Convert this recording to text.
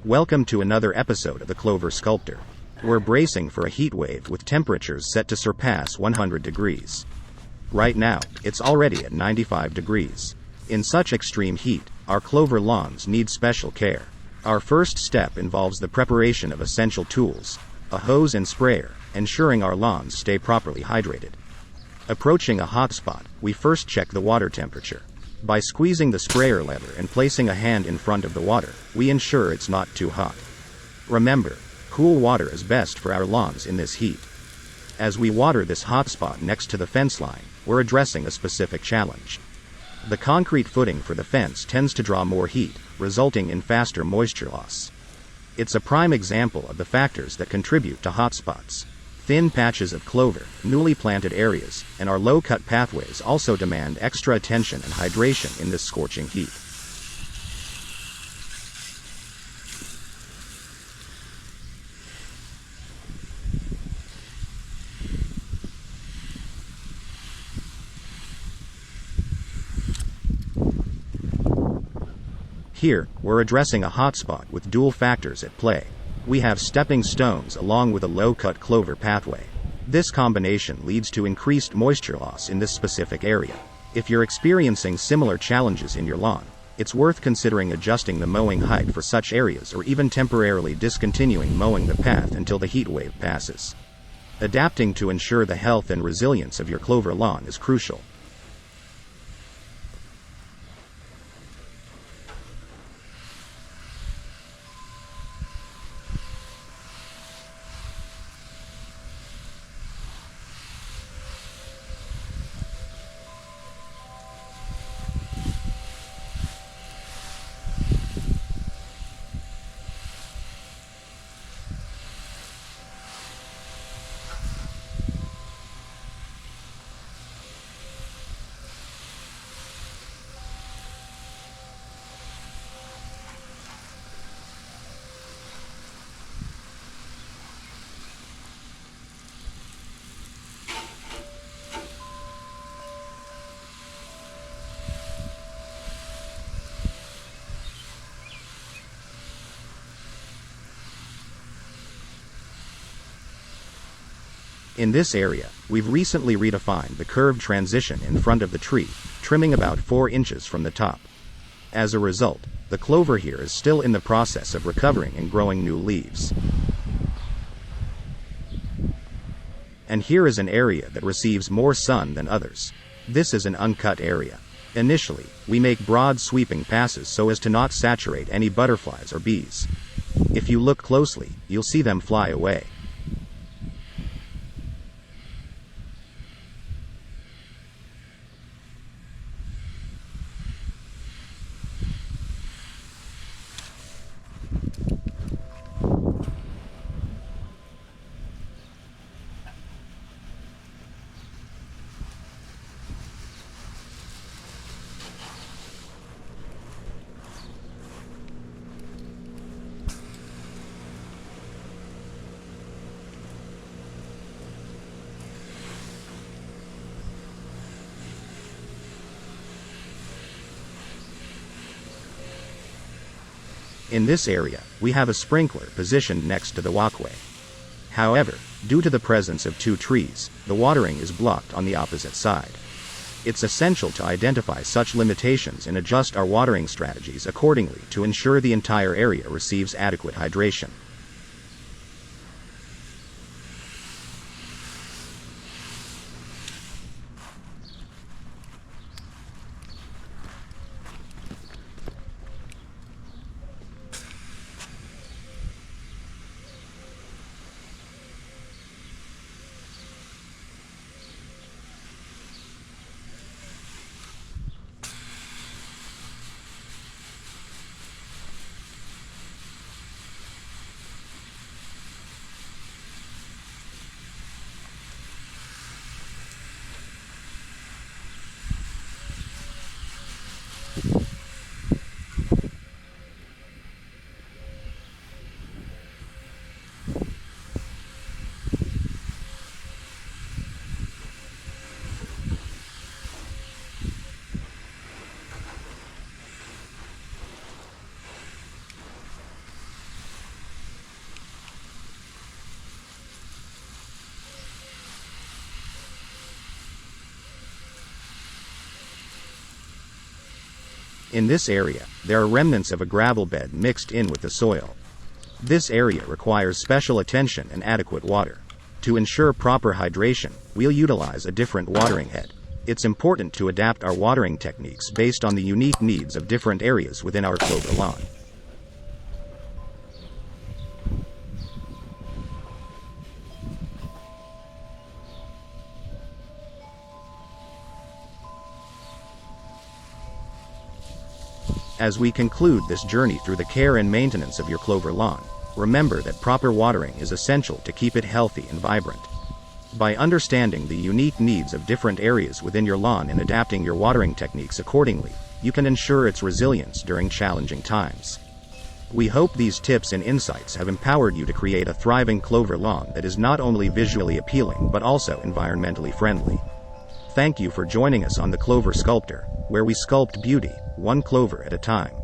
Welcome to another episode of the Clover Sculptor. We're bracing for a heat wave with temperatures set to surpass 100 degrees. Right now, it's already at 95 degrees. In such extreme heat, our clover lawns need special care. Our first step involves the preparation of essential tools, a hose and sprayer, ensuring our lawns stay properly hydrated. Approaching a hotspot, we first check the water temperature. By squeezing the sprayer lever and placing a hand in front of the water, we ensure it's not too hot. Remember, cool water is best for our lawns in this heat. As we water this hotspot next to the fence line, we're addressing a specific challenge. The concrete footing for the fence tends to draw more heat, resulting in faster moisture loss. It's a prime example of the factors that contribute to hotspots. Thin patches of clover, newly planted areas, and our low-cut pathways also demand extra attention and hydration in this scorching heat. Here, we're addressing a hotspot with dual factors at play. We have stepping stones along with a low-cut clover pathway. This combination leads to increased moisture loss in this specific area. If you're experiencing similar challenges in your lawn, it's worth considering adjusting the mowing height for such areas or even temporarily discontinuing mowing the path until the heat wave passes. Adapting to ensure the health and resilience of your clover lawn is crucial. In this area, we've recently redefined the curved transition in front of the tree, trimming about 4 inches from the top. As a result, the clover here is still in the process of recovering and growing new leaves. And here is an area that receives more sun than others. This is an uncut area. Initially, we make broad sweeping passes so as to not saturate any butterflies or bees. If you look closely, you'll see them fly away. In this area, we have a sprinkler positioned next to the walkway. However, due to the presence of 2 trees, the watering is blocked on the opposite side. It's essential to identify such limitations and adjust our watering strategies accordingly to ensure the entire area receives adequate hydration. In this area, there are remnants of a gravel bed mixed in with the soil. This area requires special attention and adequate water. To ensure proper hydration, we'll utilize a different watering head. It's important to adapt our watering techniques based on the unique needs of different areas within our clover lawn. As we conclude this journey through the care and maintenance of your clover lawn, remember that proper watering is essential to keep it healthy and vibrant. By understanding the unique needs of different areas within your lawn and adapting your watering techniques accordingly, you can ensure its resilience during challenging times. We hope these tips and insights have empowered you to create a thriving clover lawn that is not only visually appealing but also environmentally friendly. Thank you for joining us on the Clover Sculptor, where we sculpt beauty, one clover at a time.